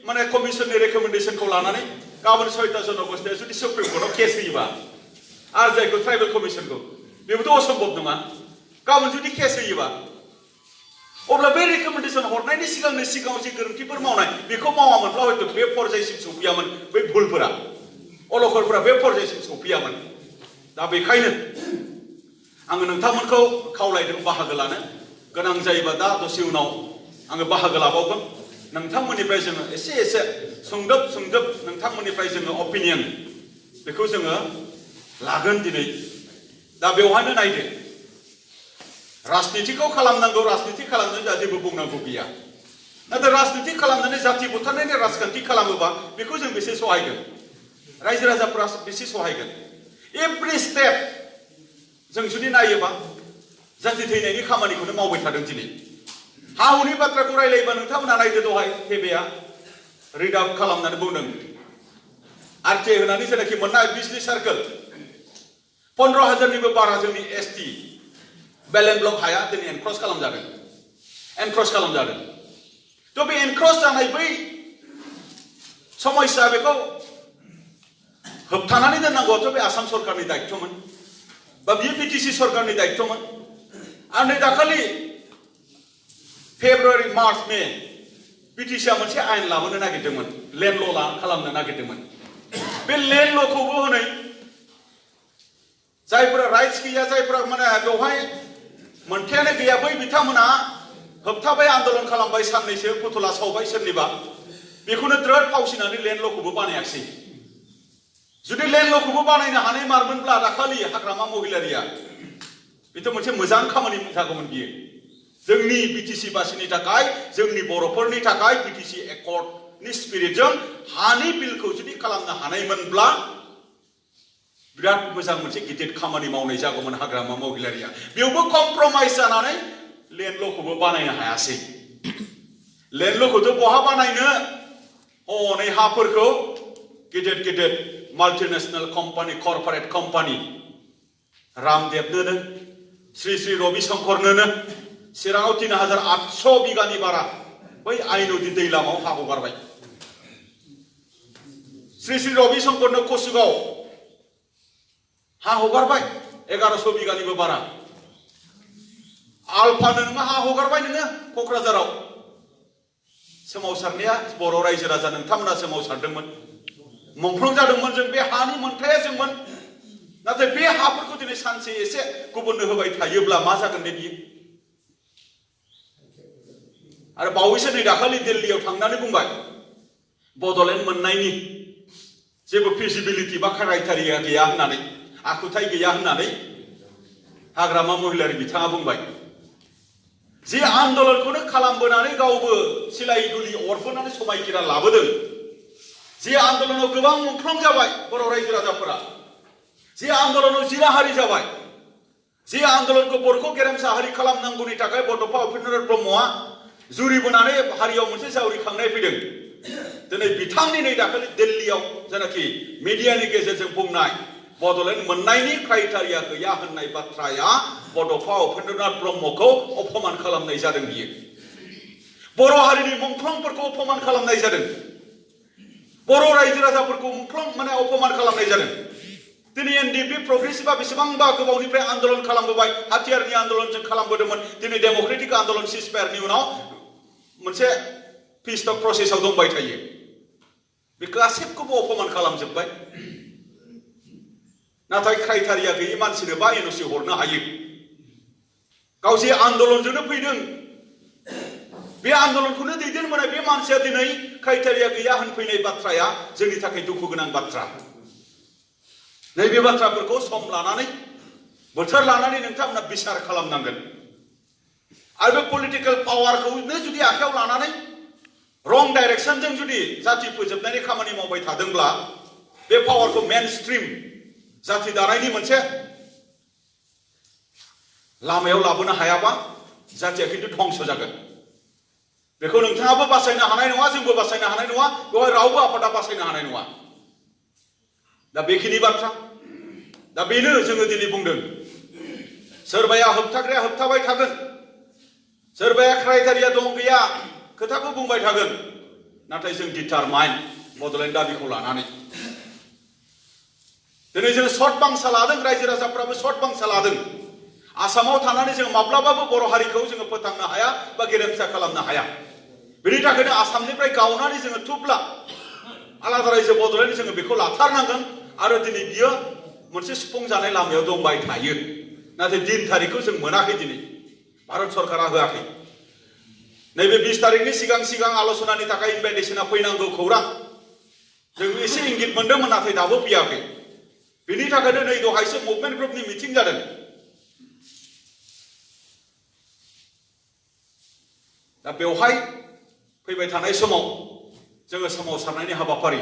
माने कमिशननि रेकमेन्डेशनखौ लानानै गाबोन 6 जनअगस्टआव जुदि सुप्रिम कर्टआव केस होयोबा आरो जायखौ ट्राइबेल कमिशनखौ बेबोथ' असम्भब नङा गाबोन जुदि केस होयोबा अब्ला बे रेकमेन्डेशन हरनायनि सिगाङाव जे गोरोन्थिफोर मावनाय बेखौ मावामोनब्ला हयथ' बे पर्यायसिम सौफैयामोन बै भुलफोरा अलखरफोरा बे पर्यायसिम सौफैयामोन दा बेखायनो आङो नोंथांमोनखौ खावलायदों बाहागो लानो गोनां जायोबा दा दसे उनाव आङो बाहागो लाबावगोन नोंथांमोननिफ्राय जोङो एसे सुंदोब नोंथांमोननिफ्राय जोङो अपिनियन बेखौ जोङो लागोन दिनै दा बेवहायनो नायदो राजनितिखौ खालामनांगौ राजनिति खालामनो जोंहा जेबो बुंनांगौ गैया नाथाय राजनिति खालामनानै जाथि बुथारनायनि राजखान्थि खालामोबा बेखौ जों बेसे सहायगोन रायजो राजाफोरा बेसे सहायगोन एभ्रि स्टेप जों जुदि नायोबा जाथि थैनायनि खामानिखौनो मावबाय थादों दिनै हा हुनि बाथ्राखौ रायलायोबा नोंथांमोना नायदो दहाय हेबेया रिड आउट खालामनानै बुंदों आरटिआइ होनानै जेनाखि मोननाय बिजली सार्कोल 15,000निबो बारा जोंनि एसटी बेलेन ब्लक हाया दिनै एनक्रस खालामजादों थ' बे एनक्रस जानाय बै समस्या बेखौ होबथानानै दोननांगौआथ' बे आसाम सरकारनि दायित्वमोन बा बियो बिटिसि सरकारनि दायित्वमोन आरो नै दाखालि फेब्रुवारि मार्च मे बिटिसिआ मोनसे आयेन लाबोनो नागिरदोंमोन लेन्ड ल' खालामनो नागिरदोंमोन बे लेन्ड ल'खौबो हनै जायफोरा राइट्स गैया जायफोरा माने बेवहाय मोनथायानो गैया बै बिथांमोना होबथाबाय आन्दोलन खालामबाय साननैसो फुथुला सावबाय सोरनिबा बेखौनो द्रोद फावसिनानै लेन्ड ल'खौबो बानायाखिसै जुदि लेन्ड ल'खौबो बानायनो हानाय मारमोनब्ला दाखालि हाग्रामा महिलारिया बेथ' मोनसे मोजां खामानि जागौमोन बियो जोंनि बिटिसि बासिनि थाखाय जोंनि बर'फोरनि थाखाय बिटिसि एकर्डनि स्पिरिटजों हानि बिलखौ जुदि खालामनो हानायमोनब्ला बिराद मोजां मोनसे गिदिर खामानि मावनाय जागौमोन हाग्रामा महिलारिया बेयावबो कमप्रमाइज जानानै लेन्ड ल'खौबो बानायनो हायासै लेन्ड ल'खौथ' बहा बानायनो हनै हाफोरखौ गिदिर माल्टिनेशनेल कम्पानि कर्परेट कम्पानि रामदेवनोनो श्री रवि शंकरनोनो चिराङाव 3,800 बिगानि बारा बै आइन'दि दैलामाव हा हगारबाय श्री रवि शंकरनो कसुगाव हा हगारबाय 1100 बिगानिबो बारा आलफानो नोङो हा हगारबाय नोङो क'क्राझाराव सोमावसारनाया बर' रायजो राजा नोंथांमोना सोमावसारदोंमोन मुंख्लं जादोंमोन जों बे हानि मोनथाया जोंमोन नाथाय बे हाफोरखौ दिनै सानसे एसे गुबुननो होबाय थायोब्ला मा जागोन दे बियो आरो बावैसो नै दाखालि दिल्लीयाव थांनानै बुंबाय बड'लेण्ड मोननायनि जेबो फिजिबिलिटि बा क्राइटेरिया गैया होननानै आखुथाय गैया होननानै हाग्रामा महिलारि बिथाङा बुंबाय जे आन्दोलनखौनो खालामबोनानै गावबो सिलाइ गुलि अरबोनानै समायखिरा लाबोदों जे आन्दोलनाव गोबां मुंख्लं जाबाय बर' रायजो राजाफोरा जे आन्दोलनाव जिराहारि जाबाय जे आन्दोलनखौ बरखौ गेरेमसा हारि खालामनांगौनि थाखाय बड'फा उपेन्द्रनाथ ब्रह्मआ जुरि बोनानै हारियाव मोनसे जावरिखांनाय फैदों दिनै बिथांनि नै दाखालि दिल्लीयाव जेनाखि मिडियानि गेजेरजों बुंनाय बड'लेण्ड मोननायनि क्राइटेरिया गैया होननाय बाथ्राया बड'फा उपेन्द्रनाथ ब्रह्मखौ अपमान खालामनाय जादों बियो बर' हारिनि मुंख्लंफोरखौ अपमान खालामनाय जादों बर' रायजो राजाफोरखौ मुंख्लं माने अपमान खालामनाय जादों दिनै एनडिएफबि प्रग्रेसिभआ बेसेबांबा गोबावनिफ्राय आन्दोलन खालामबोबाय हाथियारनि आन्दोलन जों खालामबोदोंमोन दिनै डेम'क्रेटिक आन्दोलन सिजफायारनि उनाव मोनसे पिस टक प्रसेसआव दंबाय थायो बे गासैखौबो अपमान खालामजोब्बाय नाथाय क्राइटेरिया गैयै मानसिनोबा एनअसि हरनो हायो गाव जे आन्दोलनजोंनो फैदों बे आन्दोलनखौनो दैदेनबोनाय बे मानसिया दिनै क्राइटेरिया गैया होनफैनाय बाथ्राया जोंनि थाखाय दुखु गोनां बाथ्रा नैबे बाथ्राफोरखौ सम लानानै बोथोर लानानै नोंथांमोना बिसार खालामनांगोन आरो बे पलिटिकेल पावारखौनो जुदि आखायाव लानानै रं डाइरेक्सनजों जुदि जाति फोजोबनायनि खामानि मावबाय थादोंब्ला बे पावारखौ मेन स्ट्रिम जाति दानायनि मोनसे लामायाव लाबोनो हायाबा जातिया खिन्थु धंस जागोन बेखौ नोंथाङाबो बासायनो हानाय नङा जोंबो बासायनो हानाय नङा बेवहाय रावबो आफादा बासायनो हानाय नङा दा बेखिनि बाथ्रा दा बेनो जोङो दिनै बुंदों सोरबाया होबथाग्राया होबथाबाय थागोन सोरबाया क्राइटेरिया दं गैया खोथाखौ बुंबाय थागोन नाथाय जों डिटारमाइन बड'लेण्ड दाबिखौ लानानै दिनै जों सर्ट बांसा लादों रायजो राजाफ्राबो सर्ट बांसा लादों आसामाव थानानै जों माब्लाबाबो बर' हारिखौ जोङो फोथांनो हाया बा गेरेमसा खालामनो हाया बेनि थाखायनो आसामनिफ्राय गावनानै जोङो थुब्ला आलादा रायजो बड'लेण्ड जोङो बेखौ लाथारनांगोन आरो दिनै बियो मोनसे सुफुंजानाय लामायाव दंबाय थायो नाथाय दिन थारिखखौ जों मोनाखै दिनै भारत सरकारा होआखै नैबे 20 तारिखनि सिगां आल'सनानि थाखाय इनभाइटेसना फैनांगौ खौरां जों एसे इंगित मोनदोंमोन नाथाय दाबो फैयाखै बेनि थाखायनो नै दहायसो मुभमेन्ट ग्रुपनि मिटिं जादों दा बेवहाय फैबाय थानाय समाव जोङो सोमावसारनायनि हाबाफारि